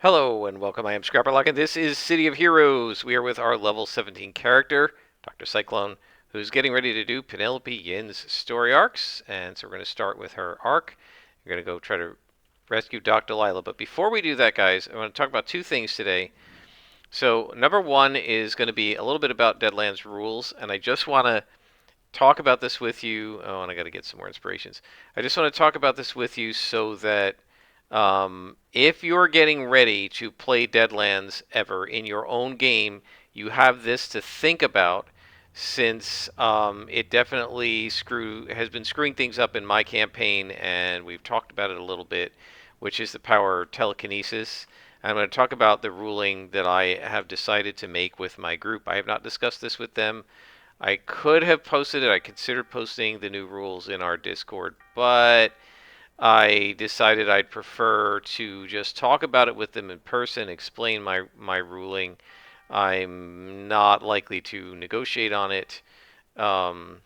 Hello and welcome. I am Scrapperlock, and this is City of Heroes. We are with our level 17 character, Dr. Cyclone, who's getting ready to do Penelope Yin's story arcs. And so we're going to start with her arc. We're going to go try to rescue Dr. Delilah. But before we do that, guys, I want to talk about two things today. So, number one is going to be a little bit about Deadlands rules, and I just want to talk about this with you. Oh, and I got to get some more inspirations. I just want to talk about this with you so that if you're getting ready to play Deadlands ever in your own game, you have this to think about since it definitely has been screwing things up in my campaign, and we've talked about it a little bit, which is the power of telekinesis. I'm going to talk about the ruling that I have decided to make with my group. I have not discussed this with them. I could have posted it. I considered posting the new rules in our Discord, but I decided I'd prefer to just talk about it with them in person, explain my ruling. I'm not likely to negotiate on it, um,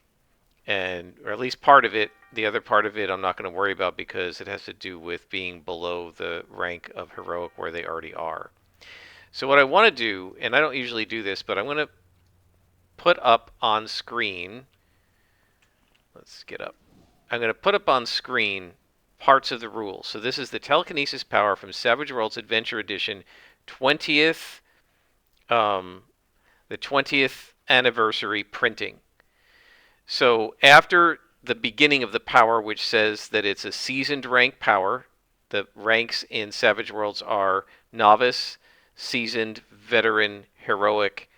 or at least part of it. The other part of it I'm not going to worry about because it has to do with being below the rank of heroic where they already are. So what I want to do, and I don't usually do this, but I'm going to put up on screen. Let's get up. I'm going to put up on screen parts of the rules. So this is the telekinesis power from Savage Worlds Adventure Edition, 20th, the 20th anniversary printing. So after the beginning of the power, which says that it's a seasoned rank power, the ranks in Savage Worlds are novice, seasoned, veteran, heroic,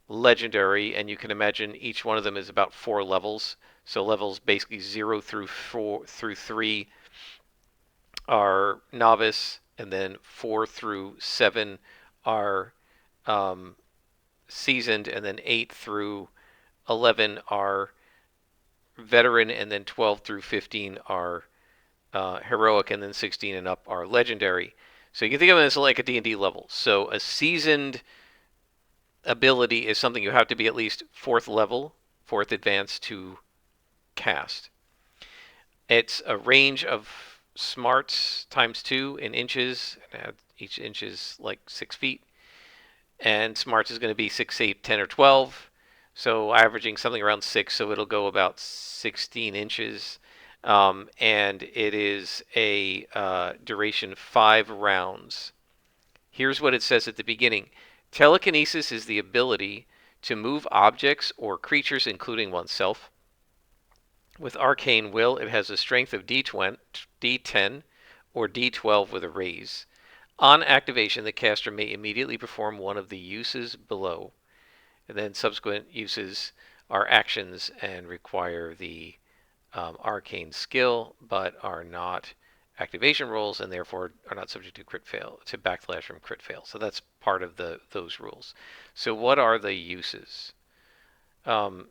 legendary, and you can imagine each one of them is about 4 levels. So levels basically 0 through 3 are novice, and then 4 through 7 are seasoned, and then 8 through 11 are veteran, and then 12 through 15 are heroic, and then 16 and up are legendary. So you can think of it as like a D&D level. So a seasoned ability is something you have to be at least 4th level, 4th advanced to cast. It's a range of smarts times 2 in inches. Each inch is like 6 feet. And smarts is going to be 6, 8, 10, or 12. So averaging something around 6, so it'll go about 16 inches. And it is a duration 5 rounds. Here's what it says at the beginning. Telekinesis is the ability to move objects or creatures, including oneself. With arcane will, it has a strength of D10 or D12 with a raise. On activation, the caster may immediately perform one of the uses below. And then subsequent uses are actions and require the arcane skill, but are not activation rolls and therefore are not subject to crit fail, to backlash from crit fail. So that's part of those rules. So what are the uses? The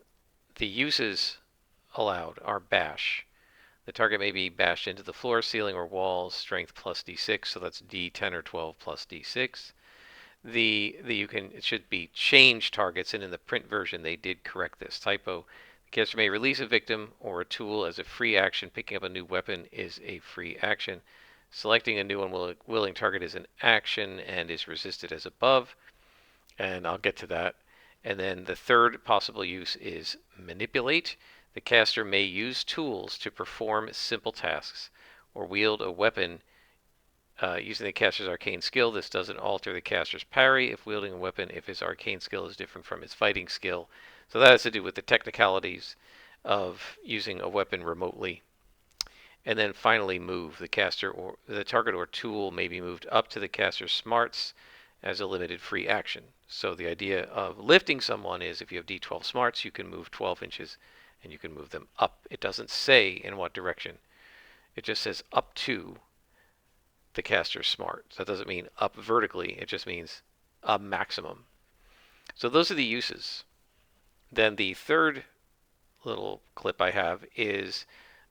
uses allowed are bash. The target may be bashed into the floor, ceiling, or walls. Strength plus d6, so that's d10 or 12 plus d6. It should be change targets, and in the print version they did correct this typo. The caster may release a victim or a tool as a free action. Picking up a new weapon is a free action. Selecting a new unwilling target is an action and is resisted as above. And I'll get to that. And then the third possible use is manipulate. The caster may use tools to perform simple tasks or wield a weapon using the caster's arcane skill. This doesn't alter the caster's parry if wielding a weapon if his arcane skill is different from his fighting skill. So that has to do with the technicalities of using a weapon remotely. And then finally, move. The caster or the target or tool may be moved up to the caster's smarts as a limited free action. So the idea of lifting someone is if you have D12 smarts, you can move 12 inches and you can move them up. It doesn't say in what direction. It just says up to the caster's smart. So that doesn't mean up vertically. It just means a maximum. So those are the uses. Then the third little clip I have is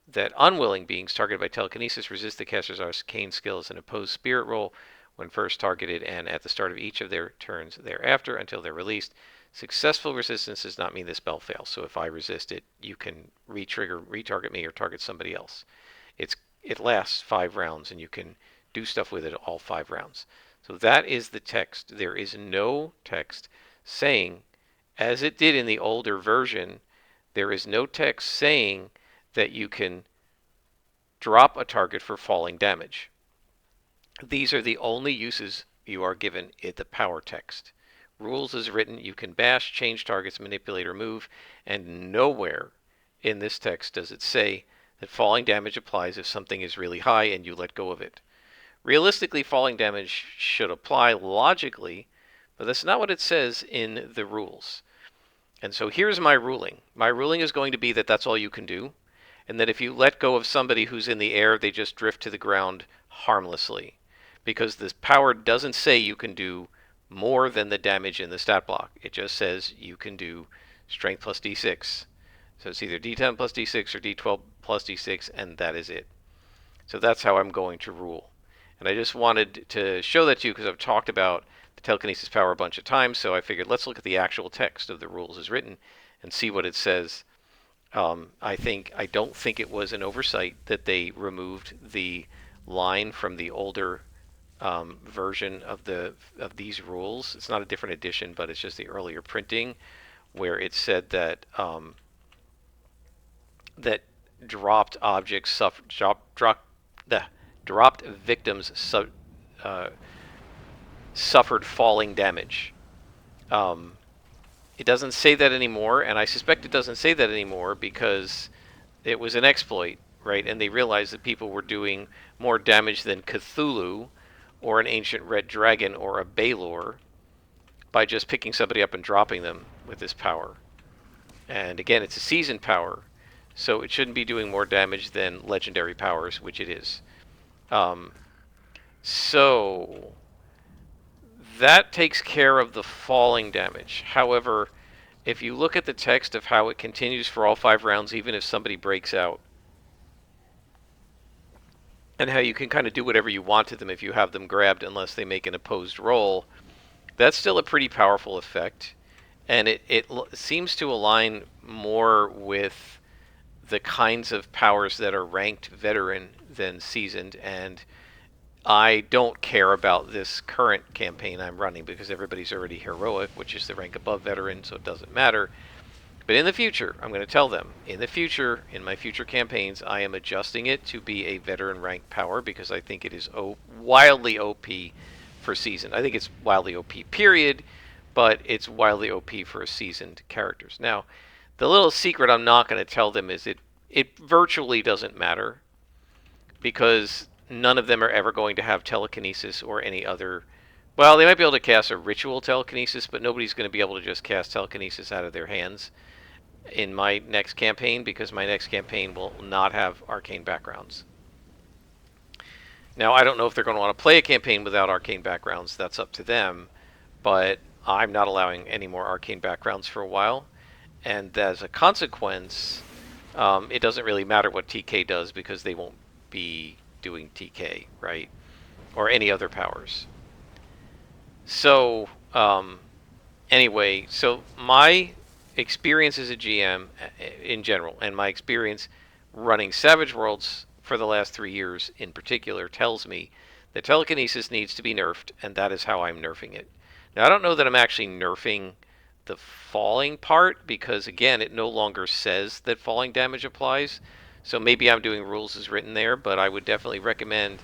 that unwilling beings targeted by telekinesis resist the caster's arcane skill as an opposed spirit roll when first targeted and at the start of each of their turns thereafter until they're released. Successful resistance does not mean the spell fails. So if I resist it, you can retarget me or target somebody else. It lasts 5 rounds and you can do stuff with it all 5 rounds. So that is the text. There is no text saying, as it did in the older version, there is no text saying that you can drop a target for falling damage. These are the only uses you are given in the power text. Rules is written, you can bash, change targets, manipulate, or move, and nowhere in this text does it say that falling damage applies if something is really high and you let go of it. Realistically, falling damage should apply logically, but that's not what it says in the rules. And so here's my ruling. My ruling is going to be that that's all you can do, and that if you let go of somebody who's in the air, they just drift to the ground harmlessly. Because this power doesn't say you can do more than the damage in the stat block. It just says you can do strength plus d6. So it's either d10 plus d6 or d12 plus d6, and that is it. So that's how I'm going to rule. And I just wanted to show that to you because I've talked about the telekinesis power a bunch of times, so I figured let's look at the actual text of the rules as written and see what it says. I don't think it was an oversight that they removed the line from the older version of these rules. It's not a different edition, but it's just the earlier printing where it said that that dropped objects dropped victims suffered falling damage. It doesn't say that anymore, and I suspect it doesn't say that anymore because it was an exploit, right? And they realized that people were doing more damage than Cthulhu or an ancient red dragon or a Balor by just picking somebody up and dropping them with this power. And again, it's a seasoned power, so it shouldn't be doing more damage than legendary powers, which it is. So that takes care of the falling damage. However, if you look at the text of how it continues for all 5 rounds, even if somebody breaks out, and how you can kind of do whatever you want to them if you have them grabbed unless they make an opposed roll, that's still a pretty powerful effect. And it seems to align more with the kinds of powers that are ranked veteran than seasoned. And I don't care about this current campaign I'm running because everybody's already heroic, which is the rank above veteran, so it doesn't matter. But in the future, I'm going to tell them, in the future, in my future campaigns, I am adjusting it to be a veteran rank power because I think it is wildly OP for seasoned. I think it's wildly OP, period, but it's wildly OP for seasoned characters. Now, the little secret I'm not going to tell them is it virtually doesn't matter because none of them are ever going to have telekinesis or any other. Well, they might be able to cast a ritual telekinesis, but nobody's going to be able to just cast telekinesis out of their hands in my next campaign because my next campaign will not have arcane backgrounds. Now, I don't know if they're going to want to play a campaign without arcane backgrounds. That's up to them, but I'm not allowing any more arcane backgrounds for a while. And as a consequence, it doesn't really matter what TK does because they won't be doing TK, right? Or any other powers. So, anyway, so my experience as a GM in general, and my experience running Savage Worlds for the last 3 years in particular, tells me that telekinesis needs to be nerfed, and that is how I'm nerfing it. Now, I don't know that I'm actually nerfing the falling part, because again, it no longer says that falling damage applies, so maybe I'm doing rules as written there, but I would definitely recommend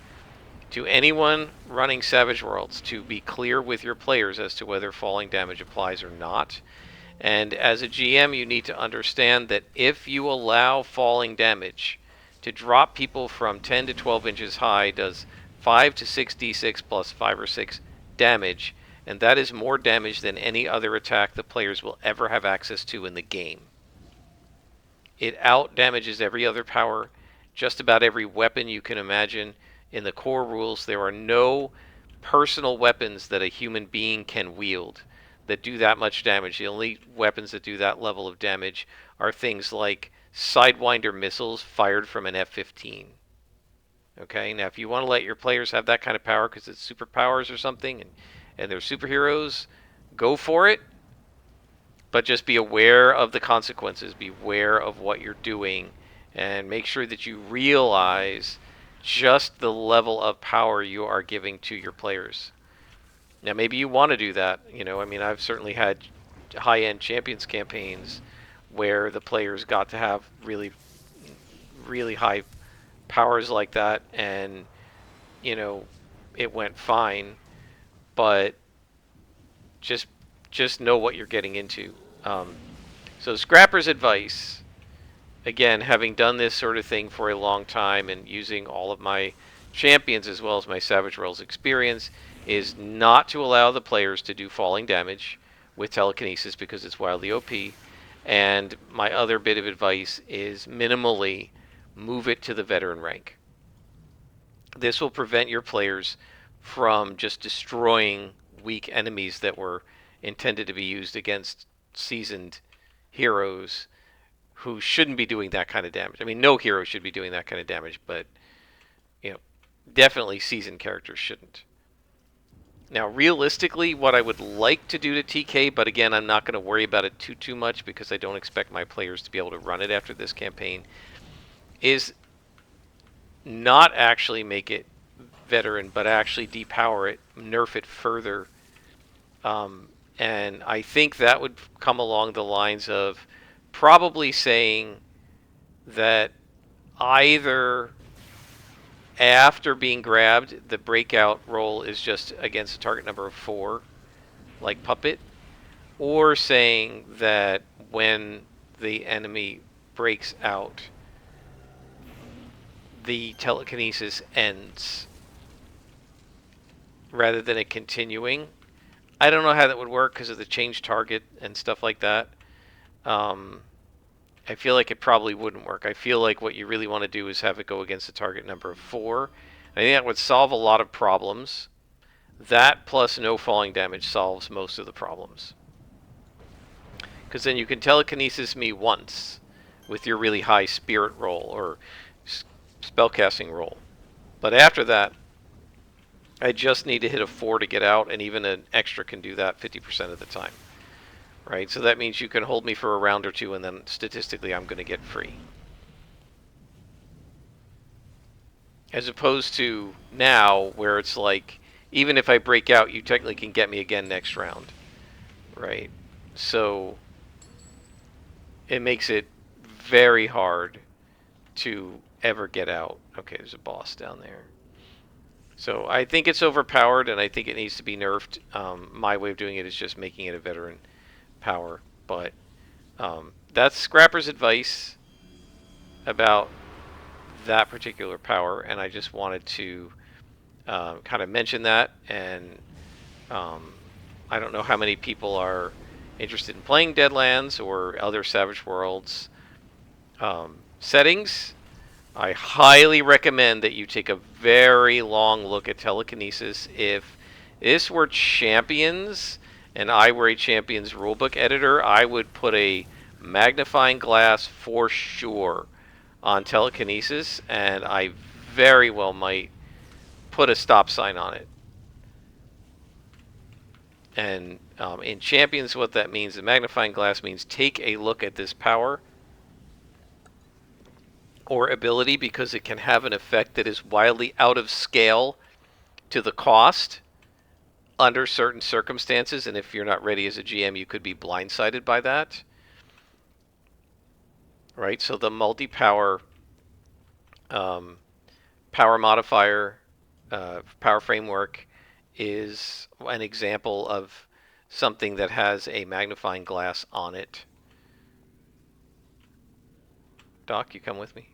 to anyone running Savage Worlds to be clear with your players as to whether falling damage applies or not. And as a GM, you need to understand that if you allow falling damage to drop people from 10 to 12 inches high, does 5 to 6 d6 plus 5 or 6 damage, and that is more damage than any other attack the players will ever have access to in the game. It out damages every other power, just about every weapon you can imagine. In the core rules, there are no personal weapons that a human being can wield that do that much damage. The only weapons that do that level of damage are things like Sidewinder missiles fired from an F-15. Okay, now if you want to let your players have that kind of power because it's superpowers or something and they're superheroes, go for it. But just be aware of the consequences. Be aware of what you're doing and make sure that you realize just the level of power you are giving to your players. Now, maybe you want to do that. I mean, I've certainly had high-end champions campaigns where the players got to have really, really high powers like that, and you know, it went fine. But just just know what you're getting into. Um, so, Scrapper's advice, again, having done this sort of thing for a long time and using all of my champions as well as my Savage Worlds experience, is not to allow the players to do falling damage with telekinesis because it's wildly OP. And my other bit of advice is minimally move it to the veteran rank. This will prevent your players from just destroying weak enemies that were intended to be used against seasoned heroes who shouldn't be doing that kind of damage. I mean, no hero should be doing that kind of damage, but you know, definitely seasoned characters shouldn't. Now, realistically, what I would like to do to TK, but again, I'm not going to worry about it too much because I don't expect my players to be able to run it after this campaign, is not actually make it veteran, but actually depower it, nerf it further. And I think that would come along the lines of probably saying that either after being grabbed, the breakout roll is just against a target number of 4, like Puppet, or saying that when the enemy breaks out, the telekinesis ends rather than it continuing. I don't know how that would work because of the change target and stuff like that. I feel like it probably wouldn't work. I feel like what you really want to do is have it go against a target number of 4. I think that would solve a lot of problems. That plus no falling damage solves most of the problems. Because then you can telekinesis me once with your really high spirit roll or spellcasting roll. But after that, I just need to hit a 4 to get out, and even an extra can do that 50% of the time. Right, so that means you can hold me for a round or two, and then statistically I'm going to get free. As opposed to now, where it's like, even if I break out, you technically can get me again next round. Right? So it makes it very hard to ever get out. Okay, there's a boss down there. So I think it's overpowered, and I think it needs to be nerfed. My way of doing it is just making it a veteran power, but that's Scrapper's advice about that particular power, and I just wanted to kind of mention that. And I don't know how many people are interested in playing Deadlands or other Savage Worlds settings. I highly recommend that you take a very long look at telekinesis. If this were Champions and I were a Champions rulebook editor, I would put a magnifying glass for sure on telekinesis, and I very well might put a stop sign on it. And in Champions, what that means, the magnifying glass means take a look at this power or ability, because it can have an effect that is wildly out of scale to the cost under certain circumstances, and if you're not ready as a GM, you could be blindsided by that. Right, so the multi-power power modifier, power framework is an example of something that has a magnifying glass on it. Doc, you come with me?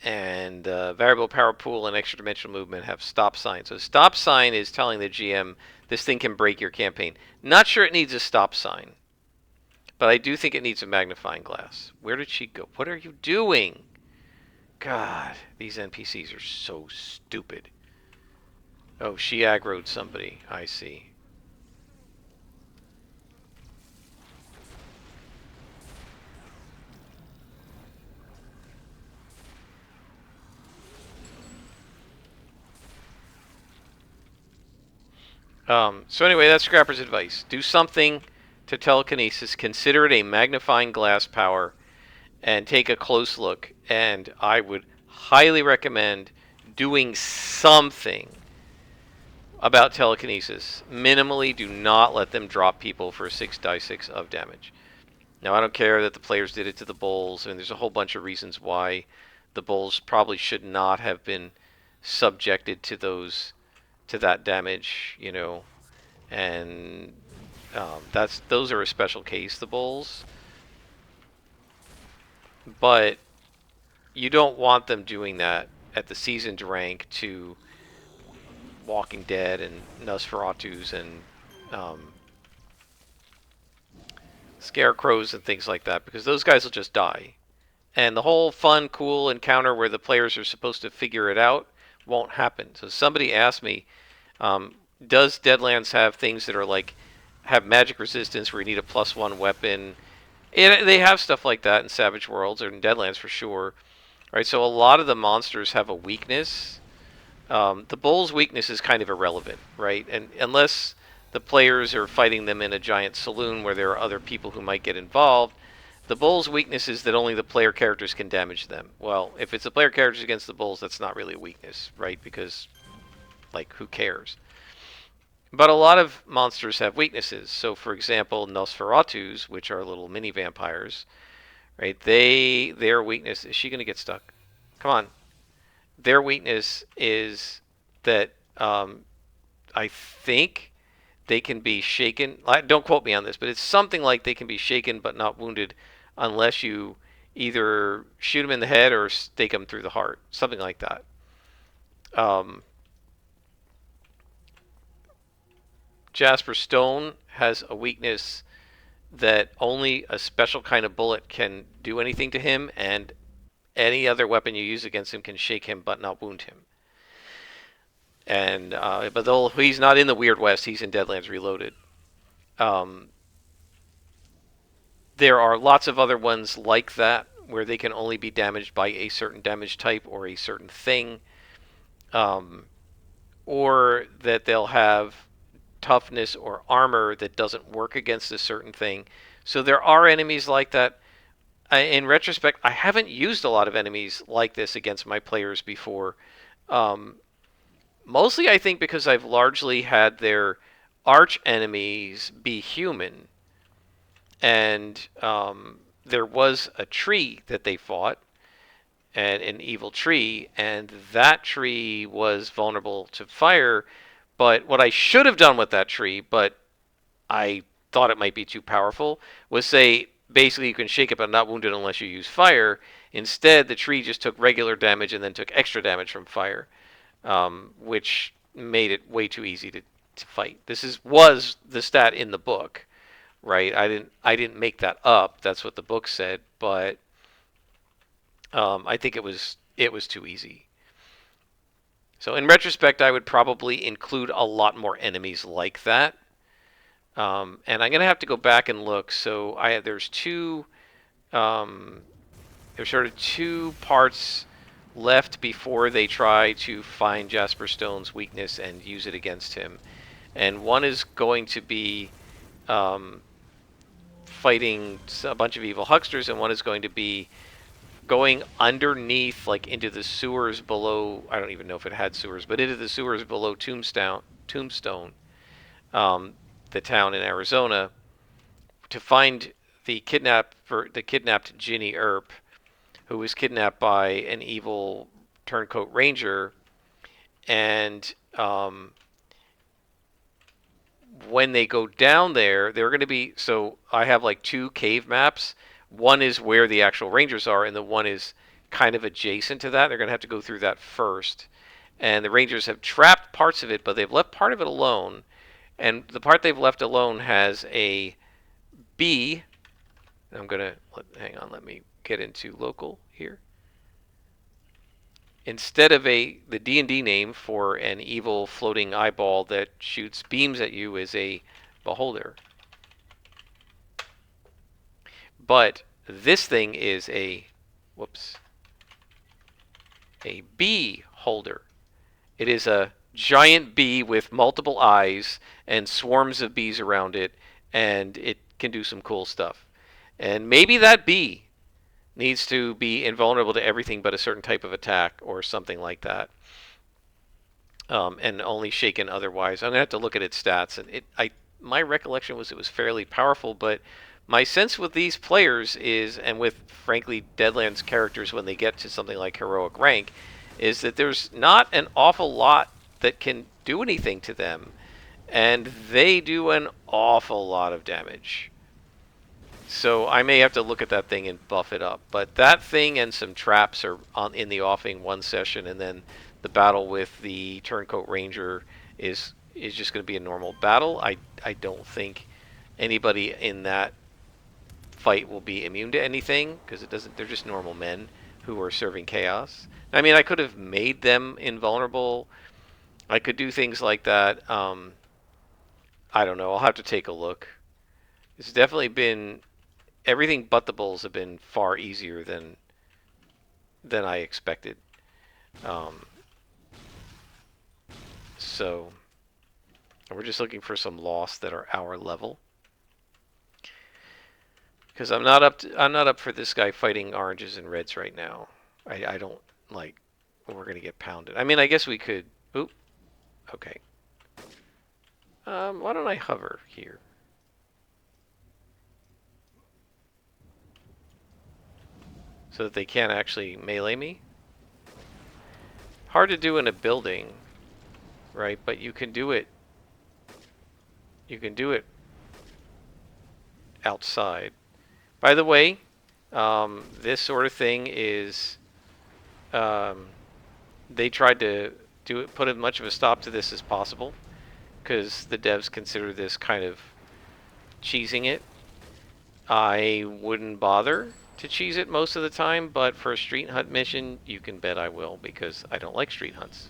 And variable power pool and extra dimensional movement have stop sign. So stop sign is telling the GM this thing can break your campaign. Not sure it needs a stop sign, but I do think it needs a magnifying glass. Where did she go? What are you doing? God, these NPCs are so stupid. Oh, she aggroed somebody. I see. So anyway, that's Scrapper's advice. Do something to telekinesis. Consider it a magnifying glass power, and take a close look. And I would highly recommend doing something about telekinesis. Minimally, do not let them drop people for 6d6 of damage. Now, I don't care that the players did it to the bulls, and there's a whole bunch of reasons why the bulls probably should not have been subjected to that damage, and those are a special case, the bulls. But you don't want them doing that at the seasoned rank to Walking Dead and Nosferatus and Scarecrows and things like that, because those guys will just die. And the whole fun, cool encounter where the players are supposed to figure it out won't happen. So somebody asked me, does Deadlands have things that are like, have magic resistance where you need a +1 weapon? And they have stuff like that in Savage Worlds or in Deadlands for sure. Right, so a lot of the monsters have a weakness. The bull's weakness is kind of irrelevant, right? And unless the players are fighting them in a giant saloon where there are other people who might get involved, the bull's weakness is that only the player characters can damage them. Well, if it's the player characters against the bulls, that's not really a weakness, right? Because, like, who cares? But a lot of monsters have weaknesses. So, for example, Nosferatus, which are little mini vampires, right? Their weakness is she going to get stuck? Come on. Their weakness is that I think they can be shaken. Don't quote me on this, but it's something like they can be shaken but not wounded unless you either shoot them in the head or stake them through the heart. Something like that. Jasper Stone has a weakness that only a special kind of bullet can do anything to him, and any other weapon you use against him can shake him but not wound him. And but though he's not in the Weird West, he's in Deadlands Reloaded. There are lots of other ones like that where they can only be damaged by a certain damage type or a certain thing, or that they'll have toughness or armor that doesn't work against a certain thing. So there are enemies like that. In retrospect, I haven't used a lot of enemies like this against my players before. Mostly, I think, because I've largely had their arch enemies be human. And there was a tree that they fought, and an evil tree, and that tree was vulnerable to fire. But what I should have done with that tree, but I thought it might be too powerful, was say, basically you can shake it but not wound it unless you use fire. Instead, the tree just took regular damage and then took extra damage from fire, which made it way too easy to fight. This was the stat in the book, right? I didn't make that up. That's what the book said, but I think it was too easy. So in retrospect, I would probably include a lot more enemies like that. And I'm going to have to go back and look. So there's sort of two parts left before they try to find Jasper Stone's weakness and use it against him. And one is going to be fighting a bunch of evil hucksters, and one is going to be going underneath, like into the sewers below. I don't even know if it had sewers, but into the sewers below Tombstone, the town in Arizona, to find the kidnapped Ginny Earp, who was kidnapped by an evil turncoat ranger. And when they go down there, they're going to be, so I have like two cave maps. One is where the actual rangers are, and the one is kind of adjacent to that. They're going to have to go through that first. And the rangers have trapped parts of it, but they've left part of it alone. And the part they've left alone has a bee. I'm going to, hang on, let me get into local here. Instead of the D&D name for an evil floating eyeball that shoots beams at you is a beholder. But this thing is a bee holder. It is a giant bee with multiple eyes and swarms of bees around it, and it can do some cool stuff. And maybe that bee needs to be invulnerable to everything but a certain type of attack or something like that, and only shaken otherwise. I'm gonna have to look at its stats, and my recollection was it was fairly powerful, but my sense with these players is, and with frankly Deadlands characters when they get to something like heroic rank, is that there's not an awful lot that can do anything to them, and they do an awful lot of damage. So I may have to look at that thing and buff it up. But that thing and some traps are in the offing one session, and then the battle with the Turncoat Ranger is just going to be a normal battle. I don't think anybody in that fight will be immune to anything, because it doesn't. They're just normal men who are serving chaos. I mean, I could have made them invulnerable. I could do things like that. I don't know. I'll have to take a look. It's definitely been everything but the bulls have been far easier than I expected. So we're just looking for some loss that are our level, because I'm not up for this guy fighting oranges and reds right now. I don't like. We're gonna get pounded. I mean, I guess we could. Oop. Okay. Why don't I hover here? So that they can't actually melee me. Hard to do in a building, right? But you can do it. You can do it outside. By the way, this sort of thing is. They tried to put as much of a stop to this as possible, because the devs consider this kind of cheesing it. I wouldn't bother to cheese it most of the time, but for a street hunt mission, you can bet I will, because I don't like street hunts.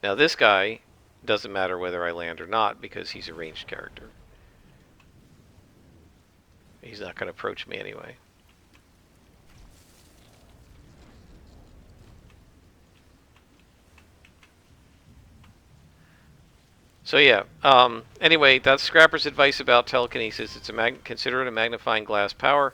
Now this guy doesn't matter whether I land or not, because he's a ranged character. He's not going to approach me anyway. So yeah, anyway, that's Scrapper's advice about telekinesis. It's consider it a magnifying glass power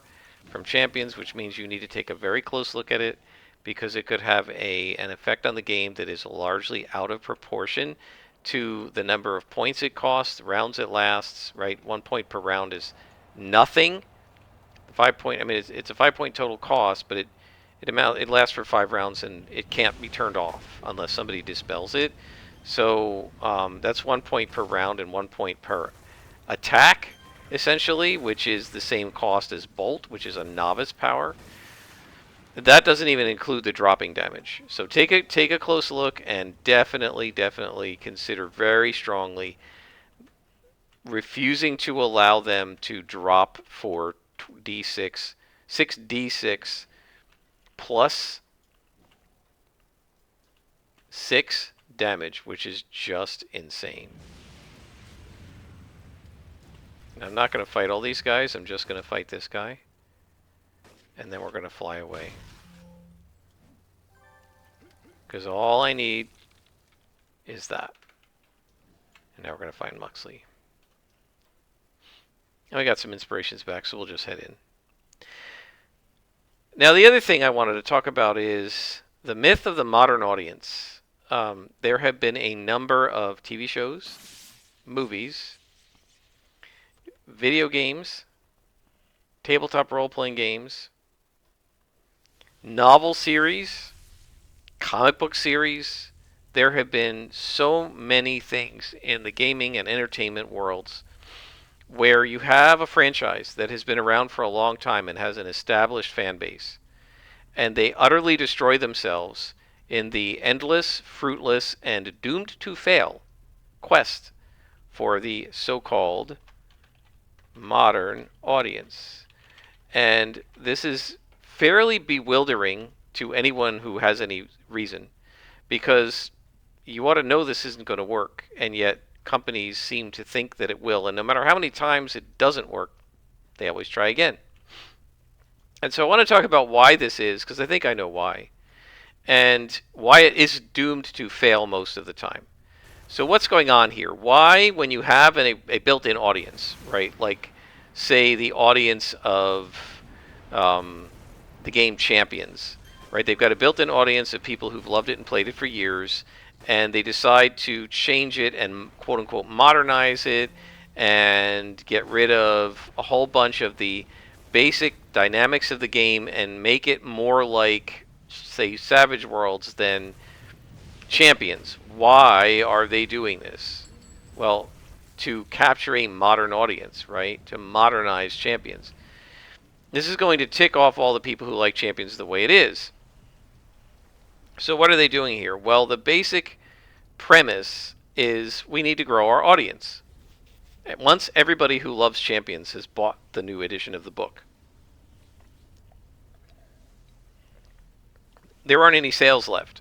from champions, which means you need to take a very close look at it, because it could have an effect on the game that is largely out of proportion to the number of points it costs, the rounds it lasts, right? 1 point per round is nothing. 5 point, I mean, it's a 5 point total cost, but it lasts for 5 rounds, and it can't be turned off unless somebody dispels it. So that's 1 point per round and 1 point per attack, essentially, which is the same cost as Bolt, which is a novice power. That doesn't even include the dropping damage. So take a close look, and definitely consider very strongly refusing to allow them to drop for D6, 6d6 plus 6 damage, which is just insane. Now, I'm not going to fight all these guys. I'm just going to fight this guy, and then we're going to fly away, because all I need is that. And now we're going to find Muxley. And we got some inspirations back, so we'll just head in. Now, the other thing I wanted to talk about is the myth of the modern audience. There have been a number of TV shows, movies, video games, tabletop role-playing games, novel series, comic book series. There have been so many things in the gaming and entertainment worlds where you have a franchise that has been around for a long time and has an established fan base, and they utterly destroy themselves in the endless, fruitless, and doomed to fail quest for the so-called modern audience. And this is fairly bewildering to anyone who has any reason, because you ought to know this isn't going to work, and yet companies seem to think that it will, and no matter how many times it doesn't work, they always try again. And so I want to talk about why this is, because I think I know why, and why it is doomed to fail most of the time. So what's going on here? Why, when you have a built-in audience, right? Like, say, the audience of the game Champions, right? They've got a built-in audience of people who've loved it and played it for years, and they decide to change it and quote-unquote modernize it and get rid of a whole bunch of the basic dynamics of the game and make it more like, say, Savage Worlds than Champions. Why are they doing this? Well, to capture a modern audience, right? To modernize Champions. This is going to tick off all the people who like Champions the way it is. So what are they doing here? Well, the basic premise is we need to grow our audience. Once everybody who loves Champions has bought the new edition of the book, there aren't any sales left.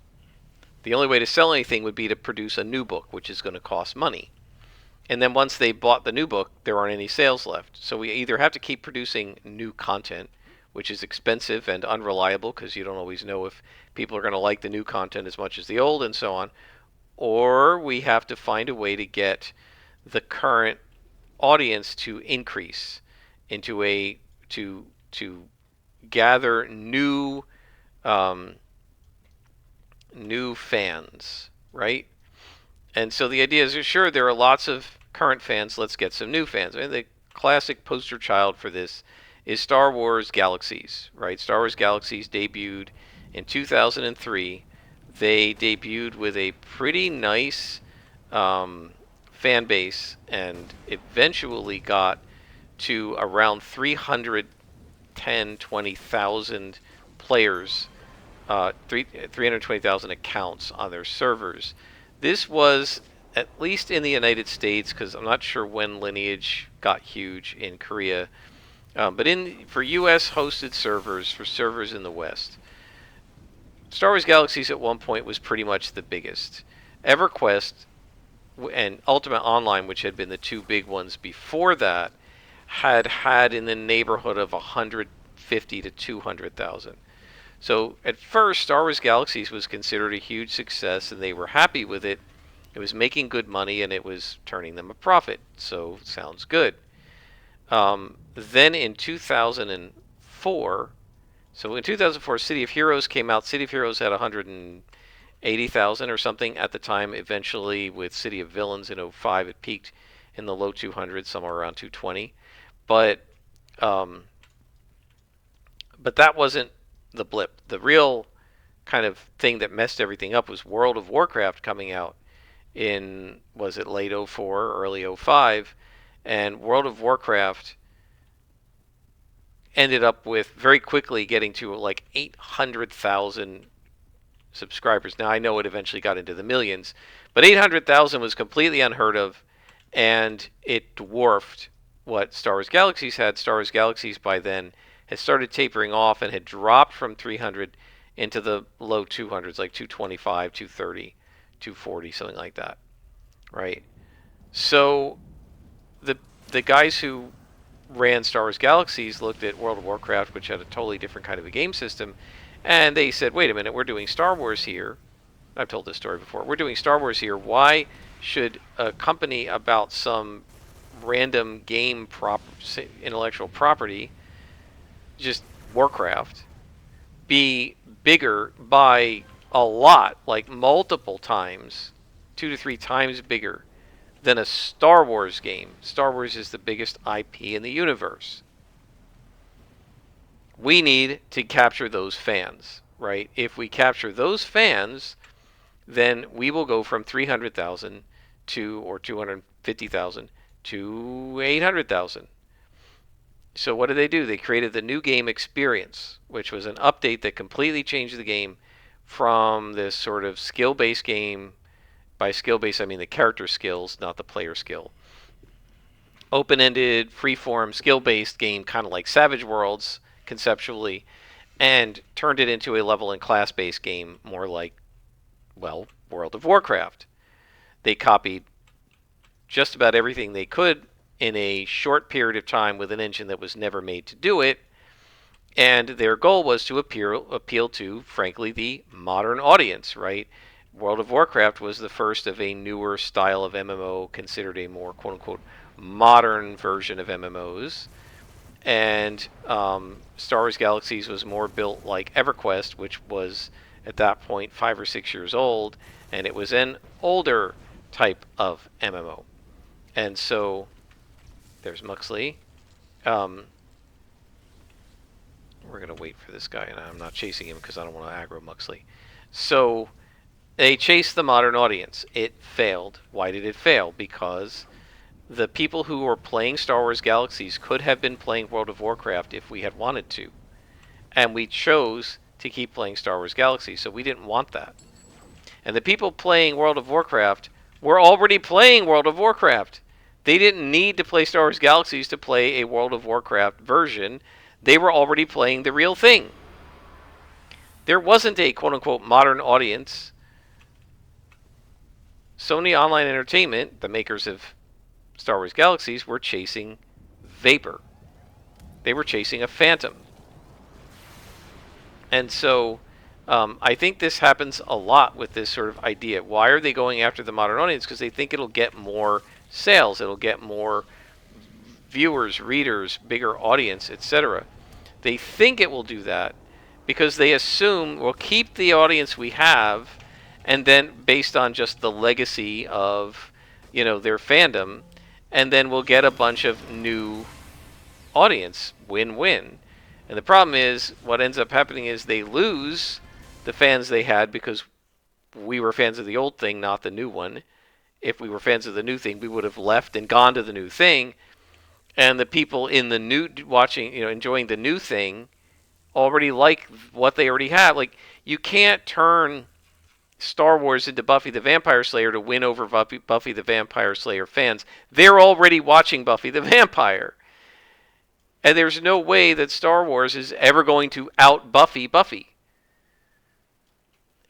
The only way to sell anything would be to produce a new book, which is going to cost money. And then once they bought the new book, there aren't any sales left. So we either have to keep producing new content, which is expensive and unreliable because you don't always know if people are going to like the new content as much as the old and so on, or we have to find a way to get the current audience to increase into a to gather new new fans, right? And so the idea is, sure, there are lots of current fans. Let's get some new fans. I mean, the classic poster child for this is Star Wars Galaxies, right? Star Wars Galaxies debuted in 2003. They debuted with a pretty nice fan base and eventually got to around 320,000 players, 320,000 accounts on their servers. This was, at least in the United States, because I'm not sure when Lineage got huge in Korea, but for U.S. hosted servers, for servers in the West, Star Wars Galaxies at one point was pretty much the biggest. EverQuest and Ultimate Online, which had been the two big ones before that, had in the neighborhood of 150 to 200,000. So at first, Star Wars Galaxies was considered a huge success, and they were happy with it. It was making good money, and it was turning them a profit. So sounds good. Then in 2004, so in 2004, City of Heroes came out. City of Heroes had 180,000 or something at the time. Eventually, with City of Villains in 2005, it peaked in the low 200s, somewhere around 220. But that wasn't the blip. The real kind of thing that messed everything up was World of Warcraft coming out in, was it late 04, early 05? And World of Warcraft ended up with very quickly getting to like 800,000 subscribers. Now I know it eventually got into the millions, but 800,000 was completely unheard of, and it dwarfed what Star Wars Galaxies had. Star Wars Galaxies by then had started tapering off and had dropped from 300 into the low 200s, like 225, 230, 240, something like that, right? So the guys who ran Star Wars Galaxies looked at World of Warcraft, which had a totally different kind of a game system, and they said, wait a minute, we're doing Star Wars here. I've told this story before. We're doing Star Wars here. Why should a company about some random game intellectual property, just Warcraft, be bigger by a lot, like multiple times, 2 to 3 times bigger than a Star Wars game? Star Wars is the biggest IP in the universe. We need to capture those fans, right? If we capture those fans, then we will go from 300,000 to, or 250,000 to 800,000. So what did they do? They created the new game experience, which was an update that completely changed the game from this sort of skill-based game. By skill-based, I mean the character skills, not the player skill. Open-ended, free-form, skill-based game, kind of like Savage Worlds conceptually, and turned it into a level and class-based game, more like, well, World of Warcraft. They copied just about everything they could in a short period of time with an engine that was never made to do it, and their goal was to appeal to, frankly, the modern audience, right? World of Warcraft was the first of a newer style of MMO, considered a more quote-unquote modern version of MMOs. and Star Wars Galaxies was more built like EverQuest, which was at that point 5 or 6 years old, and it was an older type of MMO. And so there's Muxley. We're going to wait for this guy, and I'm not chasing him because I don't want to aggro Muxley. So they chased the modern audience. It failed. Why did it fail? Because the people who were playing Star Wars Galaxies could have been playing World of Warcraft if we had wanted to. And we chose to keep playing Star Wars Galaxies, so we didn't want that. And the people playing World of Warcraft were already playing World of Warcraft. They didn't need to play Star Wars Galaxies to play a World of Warcraft version. They were already playing the real thing. There wasn't a quote-unquote modern audience. Sony Online Entertainment, the makers of Star Wars Galaxies, were chasing vapor. They were chasing a phantom. And so I think this happens a lot with this sort of idea. Why are they going after the modern audience? Because they think it'll get more sales. It'll get more viewers, readers, bigger audience, etc. They think it will do that because they assume we'll keep the audience we have, and then based on just the legacy of, their fandom, and then we'll get a bunch of new audience. Win-win. And the problem is, what ends up happening is they lose the fans they had because we were fans of the old thing, not the new one. If we were fans of the new thing, we would have left and gone to the new thing. And the people in the new, watching, enjoying the new thing, already like what they already have. Like, you can't turn Star Wars into Buffy the Vampire Slayer to win over Buffy the Vampire Slayer fans. They're already watching Buffy the Vampire. And there's no way that Star Wars is ever going to out Buffy.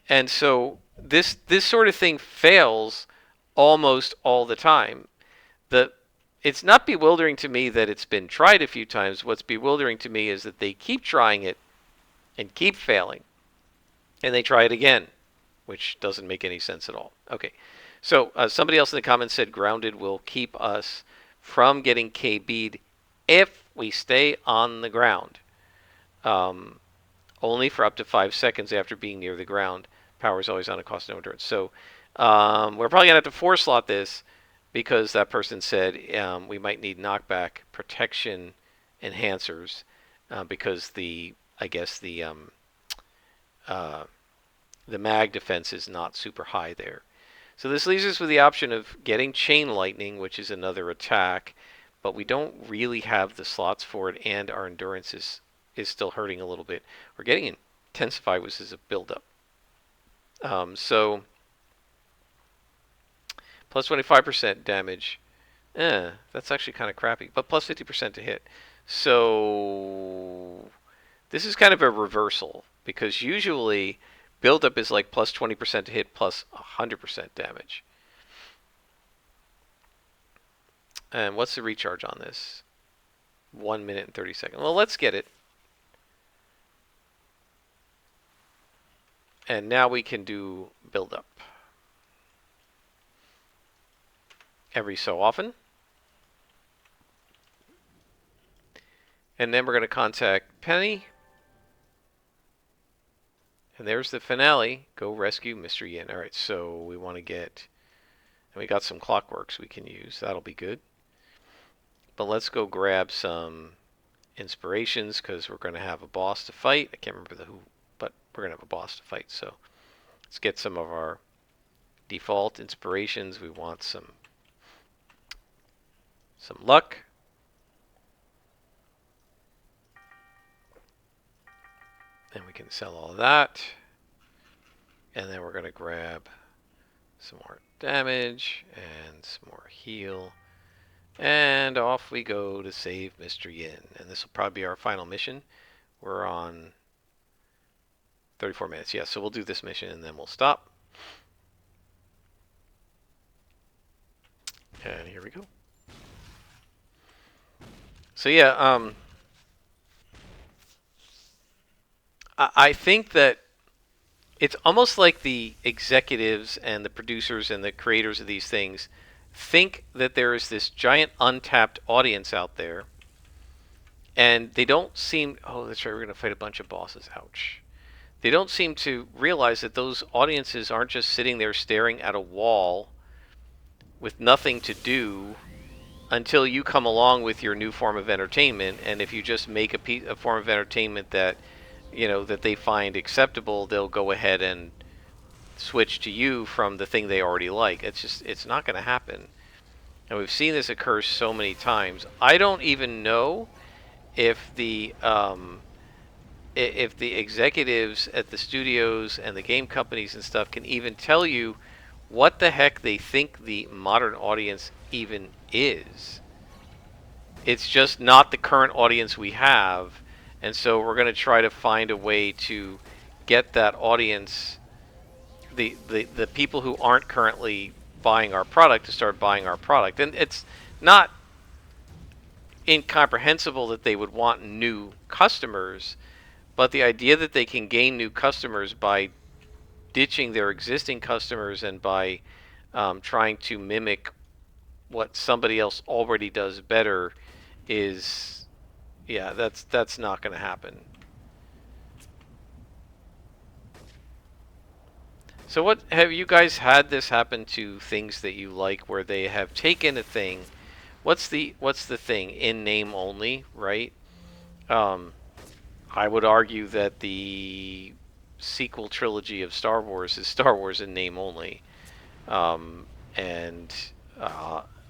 And so this sort of thing fails almost all the time. It's not bewildering to me that it's been tried a few times. What's bewildering to me is that they keep trying it and keep failing. And they try it again, which doesn't make any sense at all. Okay, so somebody else in the comments said Grounded will keep us from getting KB'd if we stay on the ground. Only for up to 5 seconds after being near the ground. Power is always on a cost no endurance. So we're probably going to have to 4-slot this because that person said we might need knockback protection enhancers because the mag defense is not super high there. So this leaves us with the option of getting Chain Lightning, which is another attack, but we don't really have the slots for it, and our endurance is still hurting a little bit. We're getting Intensify, which is a build-up. So plus 25% damage. That's actually kind of crappy, but plus 50% to hit. So this is kind of a reversal, because usually build-up is like plus 20% to hit, plus 100% damage. And what's the recharge on this? 1 minute and 30 seconds. Well, let's get it. And now we can do build-up every so often. And then we're going to contact Penny. And there's the finale. Go rescue Mr. Yin. All right, so we want to get... And we got some clockworks we can use. That'll be good. But let's go grab some inspirations, because we're going to have a boss to fight. I can't remember who, but we're going to have a boss to fight. So let's get some of our default inspirations. We want some luck. And we can sell all of that. And then we're going to grab some more damage and some more heal. And off we go to save Mr. Yin. And this will probably be our final mission. We're on 34 minutes. Yeah, so we'll do this mission and then we'll stop. And here we go. So yeah, I think that it's almost like the executives and the producers and the creators of these things think that there is this giant untapped audience out there, And they don't seem. Oh, that's right. We're going to fight a bunch of bosses. Ouch. They don't seem to realize that those audiences aren't just sitting there staring at a wall with nothing to do until you come along with your new form of entertainment. And if you just make a form of entertainment that that they find acceptable, they'll go ahead and switch to you from the thing they already like. It's not going to happen. And we've seen this occur so many times. I don't even know if the executives at the studios and the game companies and stuff can even tell you what the heck they think the modern audience even is. It's just not the current audience we have, and so we're going to try to find a way to get that audience, the people who aren't currently buying our product, to start buying our product. And it's not incomprehensible that they would want new customers, but the idea that they can gain new customers by ditching their existing customers and by trying to mimic what somebody else already does better is, yeah, that's not going to happen. So what have you guys had this happen to things that you like, where they have taken a thing? What's the thing? In name only, right? I would argue that the sequel trilogy of Star Wars is Star Wars in name only, and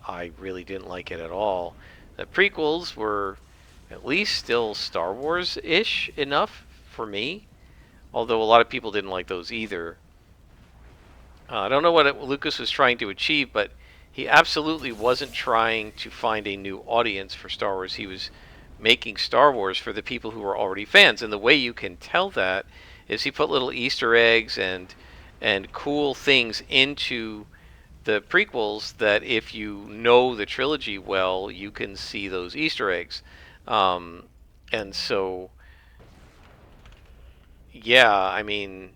I really didn't like it at all. The prequels were at least still Star Wars-ish enough for me, although a lot of people didn't like those either. I don't know what Lucas was trying to achieve, but he absolutely wasn't trying to find a new audience for Star Wars. He was making Star Wars for the people who were already fans, and the way you can tell that is he put little Easter eggs and cool things into the prequels that, if you know the trilogy well, you can see those Easter eggs. And so, yeah, I mean,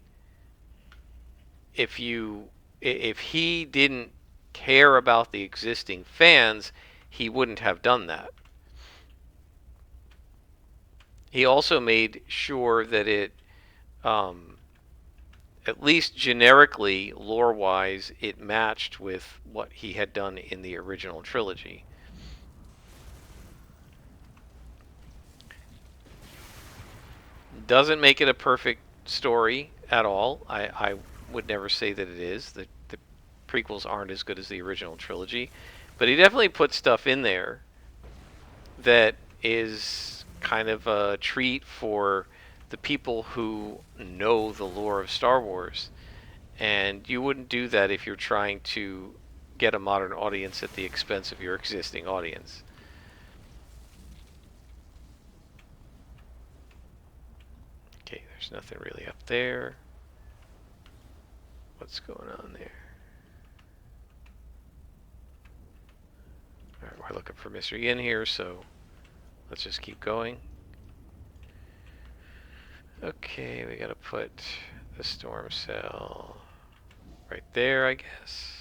if he didn't care about the existing fans, he wouldn't have done that. He also made sure that it, at least generically, lore-wise, it matched with what he had done in the original trilogy. Doesn't make it a perfect story at all. I would never say that it is. The prequels aren't as good as the original trilogy, but he definitely put stuff in there that is kind of a treat for the people who know the lore of Star Wars. And you wouldn't do that if you're trying to get a modern audience at the expense of your existing audience. Okay, there's nothing really up there. What's going on there? Alright, we're looking for Mr. Yin here, so let's just keep going. Okay, we gotta put the storm cell right there, I guess.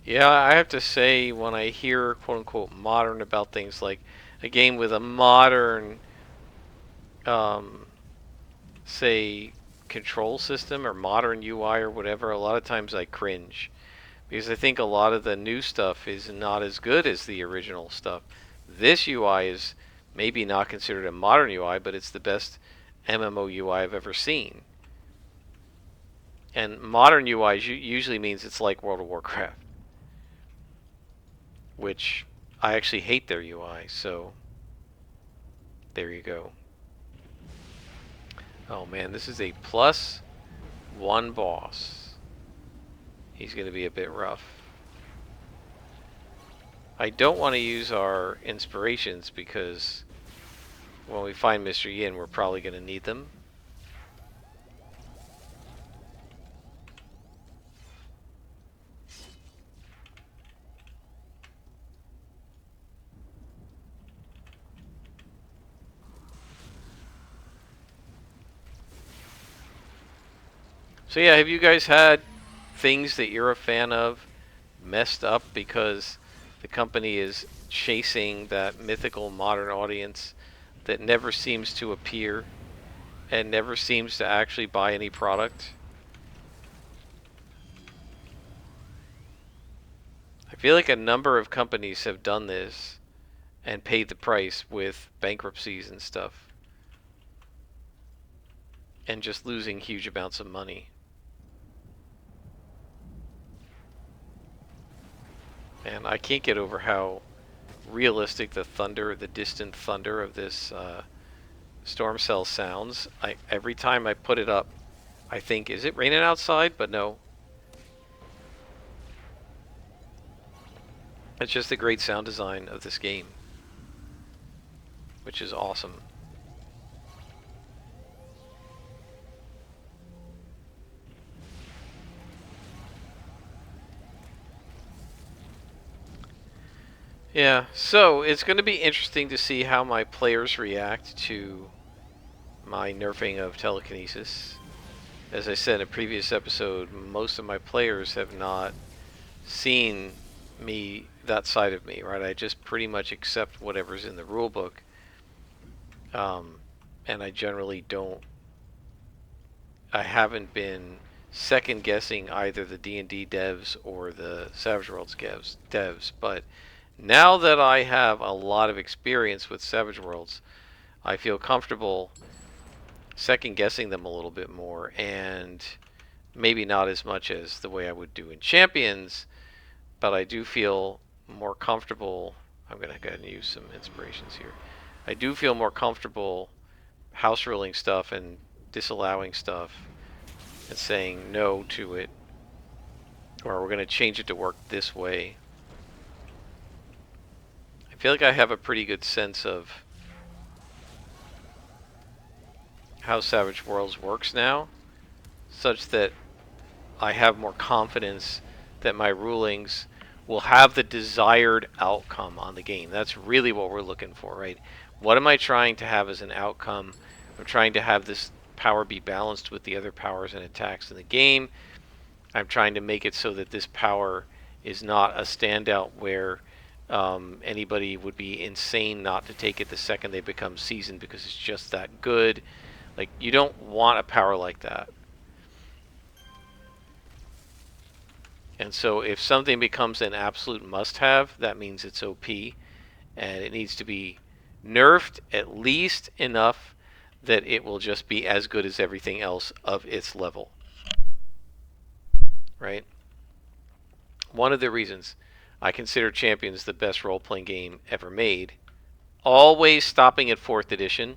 Yeah, I have to say, when I hear quote-unquote modern about things like a game with a modern, say, control system or modern UI or whatever, a lot of times I cringe. Because I think a lot of the new stuff is not as good as the original stuff. This UI is maybe not considered a modern UI, but it's the best MMO UI I've ever seen. And modern UI usually means it's like World of Warcraft, which I actually hate their UI, so there you go. Oh man, this is a +1 boss. He's going to be a bit rough. I don't want to use our inspirations because when we find Mr. Yin, we're probably going to need them. So yeah, have you guys had things that you're a fan of messed up because the company is chasing that mythical modern audience that never seems to appear and never seems to actually buy any product? I feel like a number of companies have done this and paid the price with bankruptcies and stuff and just losing huge amounts of money. And I can't get over how realistic the thunder, the distant thunder of this storm cell sounds. Every time I put it up, I think, is it raining outside? But no. It's just the great sound design of this game, which is awesome. Yeah, so it's going to be interesting to see how my players react to my nerfing of telekinesis. As I said in a previous episode, most of my players have not seen me, that side of me, right? I just pretty much accept whatever's in the rulebook, and I generally don't. I haven't been second guessing either the D&D devs or the Savage Worlds devs, but now that I have a lot of experience with Savage Worlds, I feel comfortable second guessing them a little bit more, and maybe not as much as the way I would do in Champions, but I do feel more comfortable. I'm going to go ahead and use some inspirations here. I do feel more comfortable house ruling stuff and disallowing stuff and saying no to it, or we're going to change it to work this way. I feel like I have a pretty good sense of how Savage Worlds works now, such that I have more confidence that my rulings will have the desired outcome on the game. That's really what we're looking for, right? What am I trying to have as an outcome? I'm trying to have this power be balanced with the other powers and attacks in the game. I'm trying to make it so that this power is not a standout where anybody would be insane not to take it the second they become seasoned because it's just that good. Like, you don't want a power like that. And so if something becomes an absolute must-have, that means it's OP, and it needs to be nerfed at least enough that it will just be as good as everything else of its level. Right? One of the reasons I consider Champions the best role-playing game ever made, always stopping at 4th edition.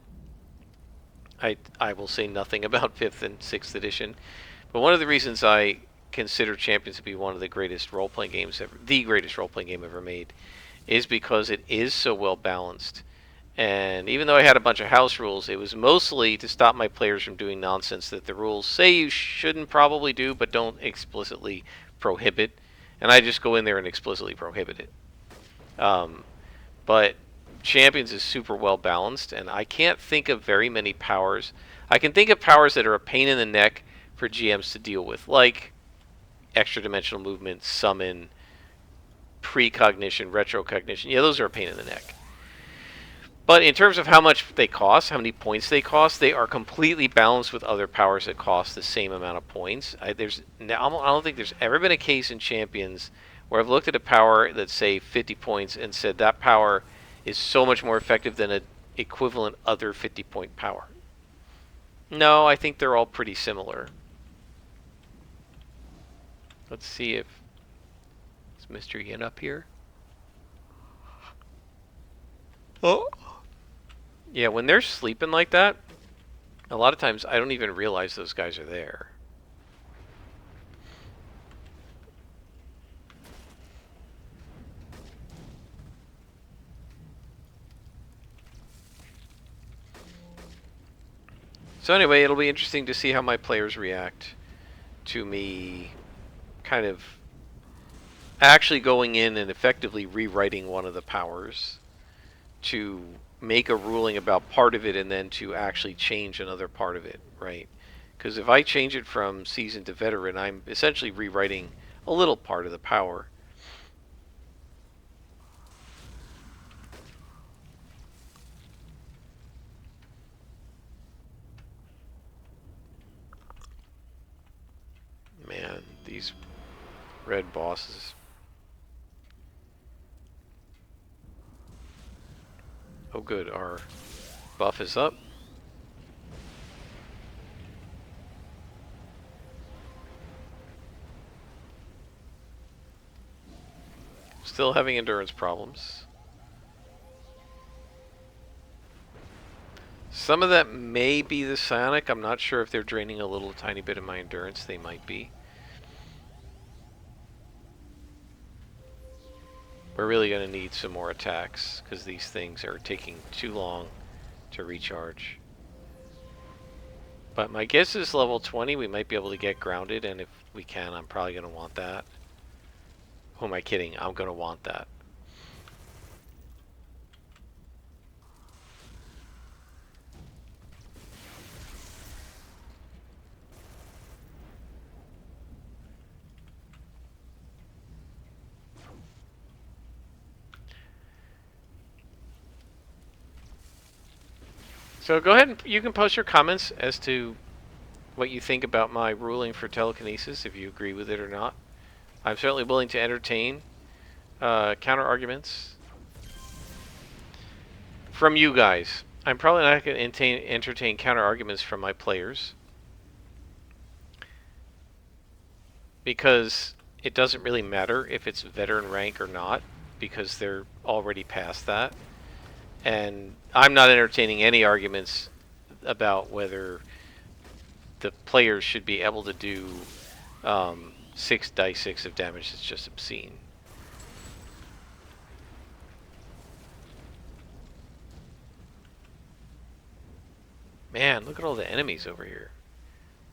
I will say nothing about 5th and 6th edition, but one of the reasons I consider Champions to be one of the greatest role-playing games ever, the greatest role-playing game ever made, is because it is so well balanced. And even though I had a bunch of house rules, it was mostly to stop my players from doing nonsense that the rules say you shouldn't probably do, but don't explicitly prohibit. And I just go in there and explicitly prohibit it. But Champions is super well balanced, and I can't think of very many powers. I can think of powers that are a pain in the neck for GMs to deal with, like extra dimensional movement, summon, precognition, retrocognition. Yeah, those are a pain in the neck. But in terms of how much they cost, how many points they cost, they are completely balanced with other powers that cost the same amount of points. I don't think there's ever been a case in Champions where I've looked at a power that's, say, 50 points and said that power is so much more effective than an equivalent other 50-point power. No, I think they're all pretty similar. Let's see if is Mr. Yin up here. Oh. Yeah, when they're sleeping like that, a lot of times I don't even realize those guys are there. So anyway, it'll be interesting to see how my players react to me kind of actually going in and effectively rewriting one of the powers to make a ruling about part of it and then to actually change another part of it, right? Because if I change it from seasoned to veteran, I'm essentially rewriting a little part of the power. Man, these red bosses. Oh good, our buff is up. Still having endurance problems. Some of that may be the psionic. I'm not sure if they're draining a little tiny bit of my endurance. They might be. We're really going to need some more attacks because these things are taking too long to recharge. But my guess is level 20 we might be able to get grounded, and if we can, I'm probably going to want that. Who am I kidding? I'm going to want that. So go ahead and you can post your comments as to what you think about my ruling for telekinesis, if you agree with it or not. I'm certainly willing to entertain counter arguments from you guys. I'm probably not going to entertain counter arguments from my players because it doesn't really matter if it's veteran rank or not because they're already past that. And I'm not entertaining any arguments about whether the players should be able to do 6 dice 6 of damage. It's just obscene. Man, look at all the enemies over here.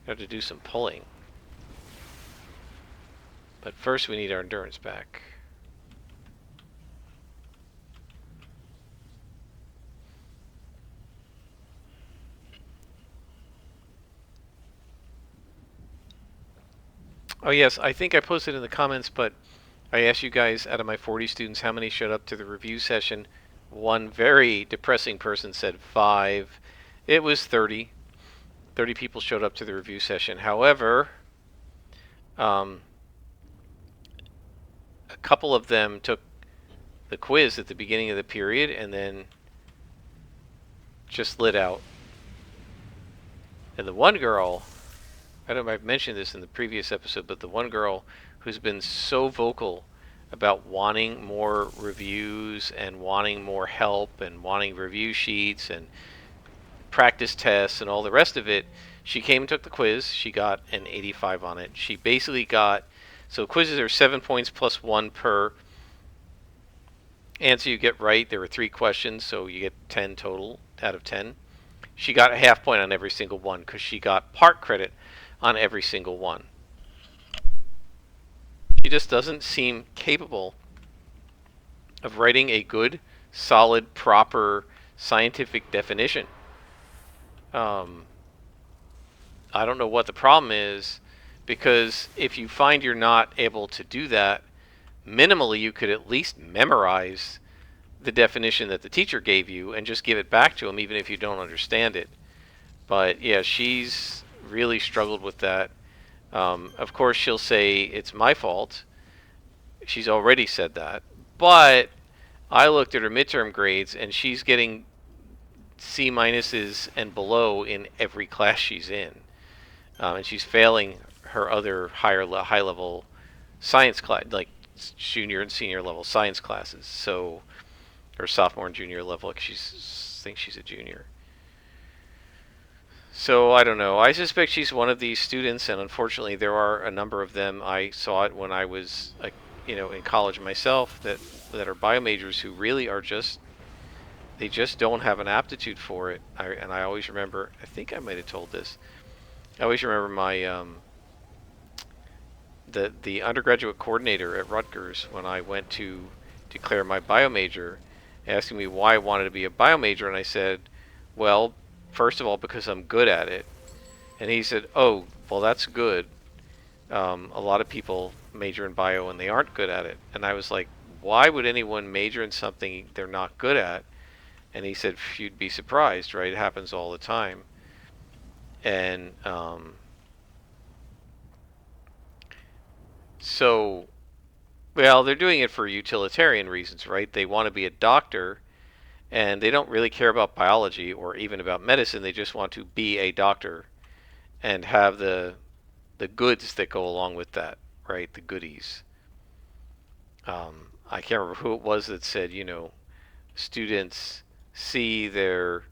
I have to do some pulling. But first we need our endurance back. Oh yes, I think I posted in the comments, but I asked you guys out of my 40 students how many showed up to the review session. One very depressing person said 5. It was 30. 30 people showed up to the review session. However, a couple of them took the quiz at the beginning of the period and then just lit out. And the one girl, I don't know if I've mentioned this in the previous episode, but the one girl who's been so vocal about wanting more reviews and wanting more help and wanting review sheets and practice tests and all the rest of it, she came and took the quiz. She got an 85 on it. She basically got, so quizzes are 7 points plus 1 per answer you get right. There were 3 questions, so you get 10 total out of 10. She got a half point on every single one because she got part credit on every single one. She just doesn't seem capable of writing a good, solid, proper scientific definition. I don't know what the problem is, because if you find you're not able to do that, minimally you could at least memorize the definition that the teacher gave you and just give it back to them even if you don't understand it. But yeah, she's really struggled with that. Of course she'll say it's my fault. She's already said that. But I looked at her midterm grades and she's getting C minuses and below in every class she's in. And she's failing her other high level science class, like junior and senior level science classes. So, or sophomore and junior level, like I think she's a junior. So I don't know. I suspect she's one of these students, and unfortunately, there are a number of them. I saw it when I was, in college myself. That are bio majors who really are just, they just don't have an aptitude for it. And I always remember. I think I might have told this. I always remember my the undergraduate coordinator at Rutgers when I went to declare my bio major, asking me why I wanted to be a bio major, and I said, well, first of all, because I'm good at it, And he said, oh, well, that's good. A lot of people major in bio and they aren't good at it. And I was like, why would anyone major in something they're not good at? And he said, you'd be surprised, right? It happens all the time. And so, well, they're doing it for utilitarian reasons, right? They want to be a doctor and they don't really care about biology or even about medicine. They just want to be a doctor and have the goods that go along with that, right? The goodies. I can't remember who it was that said, students see their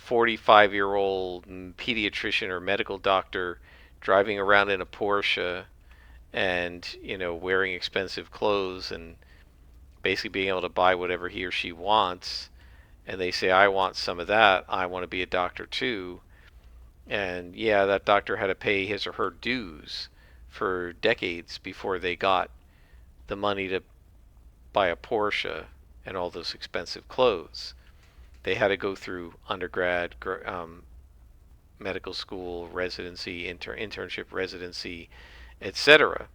45-year-old pediatrician or medical doctor driving around in a Porsche and, wearing expensive clothes and basically being able to buy whatever he or she wants. And they say, I want some of that. I want to be a doctor too. And yeah, that doctor had to pay his or her dues for decades before they got the money to buy a Porsche and all those expensive clothes. They had to go through undergrad, medical school, residency, internship, residency, etc.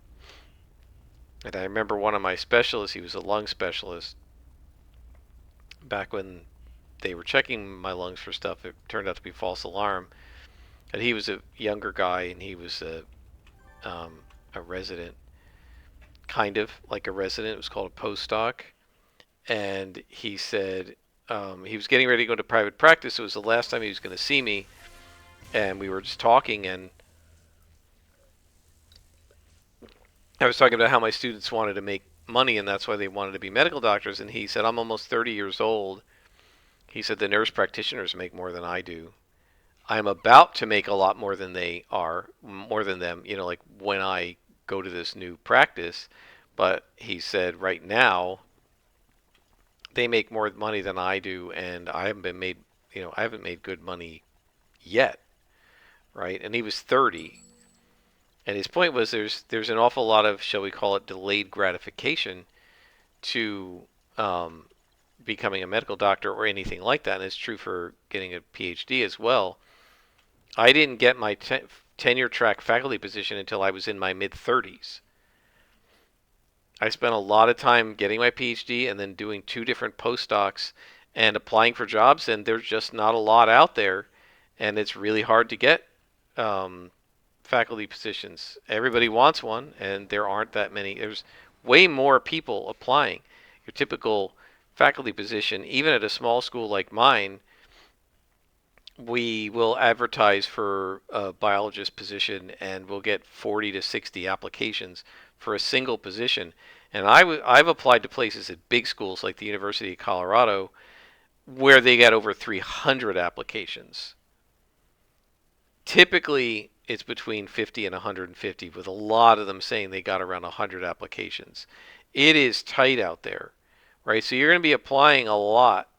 And I remember one of my specialists, he was a lung specialist, back when they were checking my lungs for stuff, it turned out to be false alarm. And he was a younger guy, and he was a resident, kind of like a resident. It was called a postdoc. And he said he was getting ready to go to private practice. It was the last time he was going to see me, and we were just talking, and I was talking about how my students wanted to make money, and that's why they wanted to be medical doctors. And he said, I'm almost 30 years old. He said, the nurse practitioners make more than I do. I'm about to make a lot more than they are, more than them, like when I go to this new practice. But he said, right now, they make more money than I do, and I haven't made good money yet, right? And he was 30. And his point was there's an awful lot of, shall we call it, delayed gratification to becoming a medical doctor or anything like that. And it's true for getting a PhD as well. I didn't get my tenure track faculty position until I was in my mid-30s. I spent a lot of time getting my PhD and then doing 2 different postdocs and applying for jobs, and there's just not a lot out there, and it's really hard to get faculty positions. Everybody wants one, and there aren't that many. There's way more people applying. Your typical faculty position, even at a small school like mine, we will advertise for a biologist position and we'll get 40 to 60 applications for a single position. And I've applied to places at big schools like the University of Colorado where they get over 300 applications. Typically, it's between 50 and 150, with a lot of them saying they got around 100 applications. It is tight out there, right? So you're going to be applying a lot.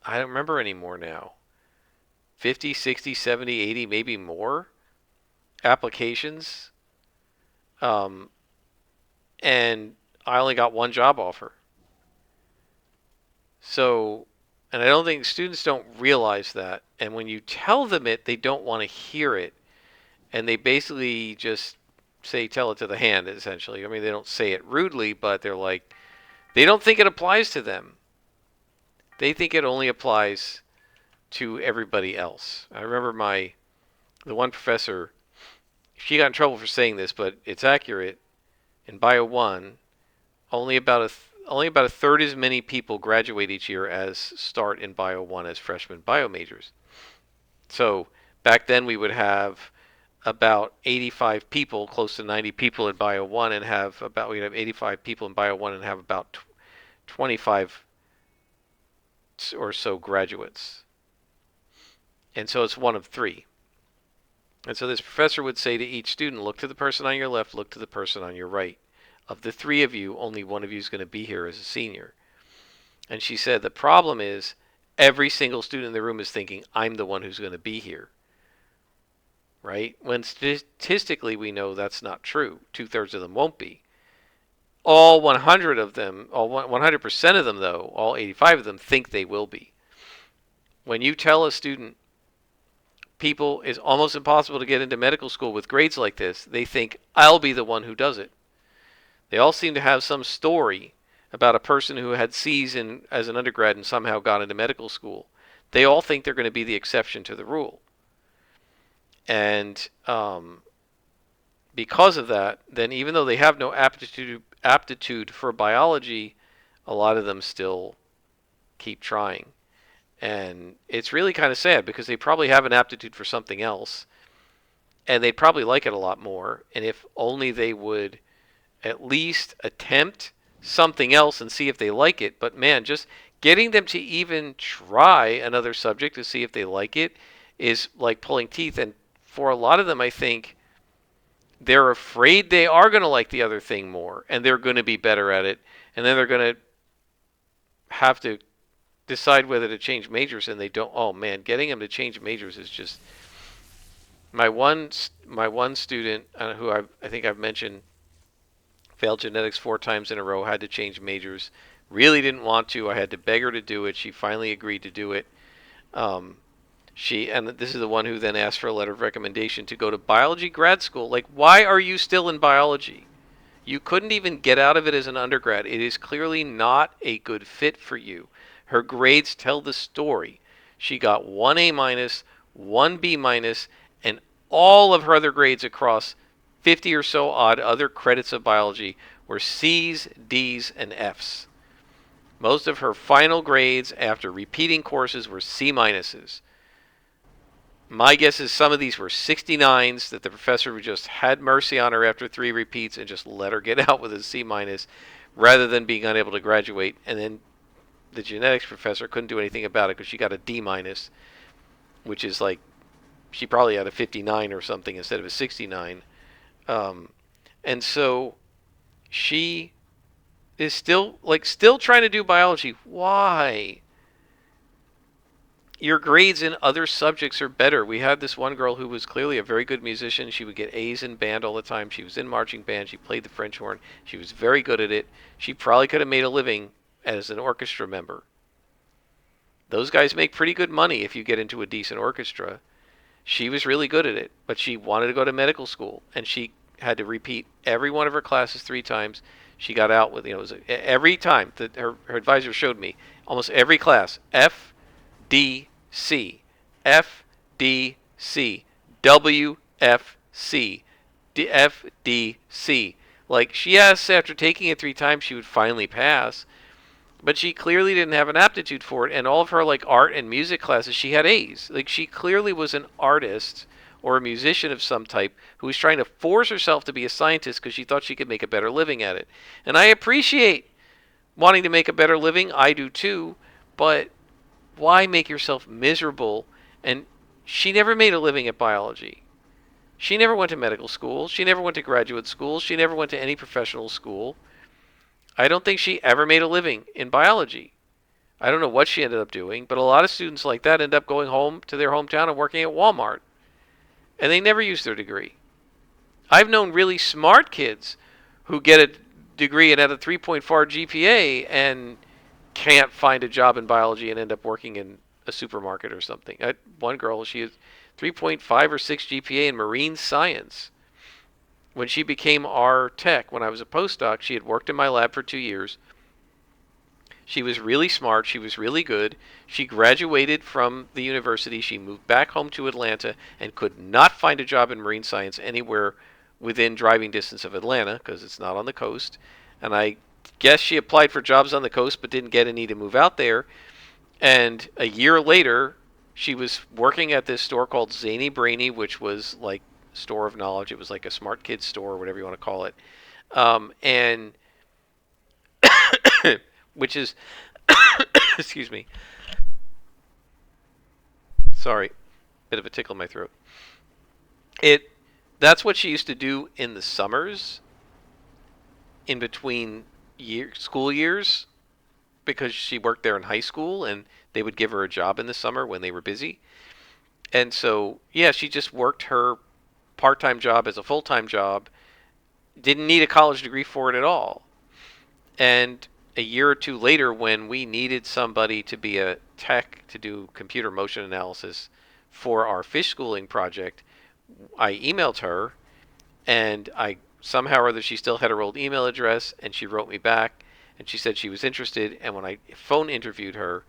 I don't remember anymore now, 50, 60, 70, 80, maybe more applications. And I only got one job offer. So, and I don't think students don't realize that. And when you tell them it, they don't want to hear it. And they basically just say, tell it to the hand, essentially. I mean, they don't say it rudely, but they're like, they don't think it applies to them. They think it only applies to everybody else. I remember the one professor, she got in trouble for saying this, but it's accurate. In Bio 1, only about a third as many people graduate each year as start in Bio 1 as freshman bio majors. So back then we would have about 85 people, close to 90 people in Bio 1, and we'd have 85 people in Bio 1 and have about 25 or so graduates. And so it's one of 3. And so this professor would say to each student, look to the person on your left, look to the person on your right. Of the 3 of you, only one of you is going to be here as a senior. And she said, the problem is every single student in the room is thinking, I'm the one who's going to be here. Right? When statistically we know that's not true. 2/3 of them won't be. All 100 of them, all 100% of them though, all 85 of them think they will be. When you tell a student, people it's almost impossible to get into medical school with grades like this, they think I'll be the one who does it. They all seem to have some story about a person who had C's as an undergrad and somehow got into medical school. They all think they're going to be the exception to the rule. And because of that, then even though they have no aptitude for biology, a lot of them still keep trying. And it's really kind of sad because they probably have an aptitude for something else, and they'd probably like it a lot more. And if only they would at least attempt something else and see if they like it. But man, just getting them to even try another subject to see if they like it is like pulling teeth. And for a lot of them, I think they're afraid they are going to like the other thing more and they're going to be better at it. And then they're going to have to decide whether to change majors, and they don't. Oh man, getting them to change majors is just my one student who I think I've mentioned failed genetics 4 times in a row, had to change majors, really didn't want to. I had to beg her to do it. She finally agreed to do it. And this is the one who then asked for a letter of recommendation to go to biology grad school. Like, why are you still in biology? You couldn't even get out of it as an undergrad. It is clearly not a good fit for you. Her grades tell the story. She got 1 A minus, 1 B minus, and all of her other grades across 50 or so odd other credits of biology were C's, D's, and F's. Most of her final grades after repeating courses were C minuses. My guess is some of these were 69s that the professor just had mercy on her after 3 repeats and just let her get out with a C minus rather than being unable to graduate. And then the genetics professor couldn't do anything about it because she got a D minus, which is like she probably had a 59 or something instead of a 69. And so she is still trying to do biology. Why? Your grades in other subjects are better. We had this one girl who was clearly a very good musician. She would get A's in band all the time. She was in marching band. She played the French horn. She was very good at it. She probably could have made a living as an orchestra member. Those guys make pretty good money if you get into a decent orchestra. She was really good at it, but she wanted to go to medical school, and she had to repeat every one of her classes 3 times. She got out with, it was every time that her advisor showed me, almost every class, F, D, C, F, D, C, W, F, C, D, F, D, C. Like, she asked after taking it 3 times she would finally pass, but she clearly didn't have an aptitude for it. And all of her like art and music classes, she had A's. Like, she clearly was an artist or a musician of some type who was trying to force herself to be a scientist because she thought she could make a better living at it. And I appreciate wanting to make a better living. I do too. But why make yourself miserable? And she never made a living at biology. She never went to medical school. She never went to graduate school. She never went to any professional school. I don't think she ever made a living in biology. I don't know what she ended up doing, but a lot of students like that end up going home to their hometown and working at Walmart. And they never use their degree. I've known really smart kids who get a degree and have a 3.4 GPA and can't find a job in biology and end up working in a supermarket or something. One girl, she has 3.5 or 6 GPA in marine science. When she became our tech, when I was a postdoc, she had worked in my lab for 2 years. She was really smart. She was really good. She graduated from the university. She moved back home to Atlanta and could not find a job in marine science anywhere within driving distance of Atlanta because it's not on the coast. And I guess she applied for jobs on the coast but didn't get any to move out there. And a year later, she was working at this store called Zany Brainy, which was like store of knowledge. It was like a smart kids store or whatever you want to call it. And which is, excuse me, sorry, bit of a tickle in my throat. That's what she used to do in the summers in between school years because she worked there in high school and they would give her a job in the summer when they were busy. And so, yeah, she just worked her part-time job as a full-time job, didn't need a college degree for it at all. And a year or 2 later, when we needed somebody to be a tech to do computer motion analysis for our fish schooling project, I emailed her, and I somehow or other she still had her old email address, and she wrote me back, and she said she was interested. And when I phone interviewed her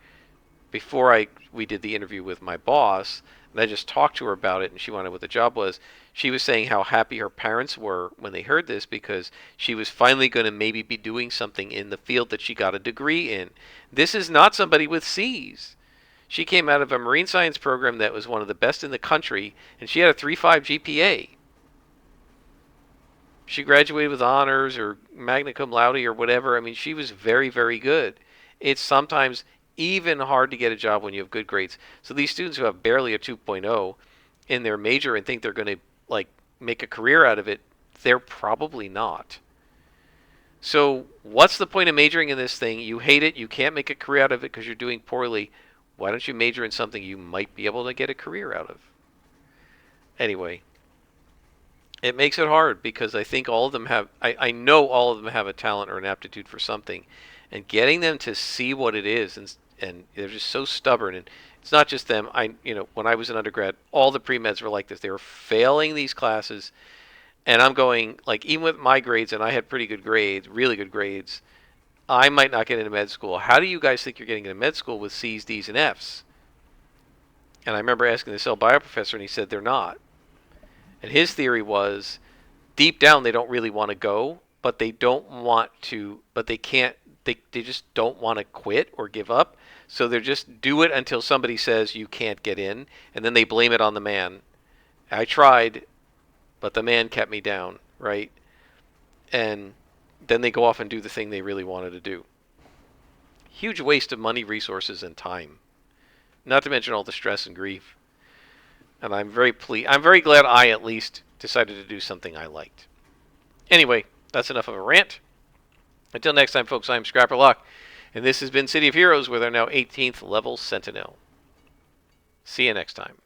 before we did the interview with my boss, and I just talked to her about it, and she wanted what the job was. She was saying how happy her parents were when they heard this, because she was finally going to maybe be doing something in the field that she got a degree in. This is not somebody with C's. She came out of a marine science program that was one of the best in the country, and she had a 3.5 GPA. She graduated with honors or magna cum laude or whatever. I mean, she was very, very good. It's sometimes even hard to get a job when you have good grades. So these students who have barely a 2.0 in their major and think they're going to like make a career out of it, they're probably not. So what's the point of majoring in this thing? You hate it. You can't make a career out of it because you're doing poorly. Why don't you major in something you might be able to get a career out of? Anyway, it makes it hard because I think all of them have, I know all of them have a talent or an aptitude for something. And getting them to see what it is, and they're just so stubborn. And it's not just them. When I was an undergrad, all the pre-meds were like this. They were failing these classes. And I'm going, like, even with my grades, and I had pretty good grades, really good grades, I might not get into med school. How do you guys think you're getting into med school with C's, D's, and F's? And I remember asking the cell bio professor, and he said they're not. And his theory was, deep down, they don't really want to go, but they don't want to, but they can't, they just don't want to quit or give up. So they're just do it until somebody says you can't get in, and then they blame it on the man. I tried, but the man kept me down, right? And then they go off and do the thing they really wanted to do. Huge waste of money, resources, and time. Not to mention all the stress and grief. And I'm very glad I at least decided to do something I liked. Anyway, that's enough of a rant. Until next time, folks, I'm Scrapper Lock, and this has been City of Heroes with our now 18th level Sentinel. See you next time.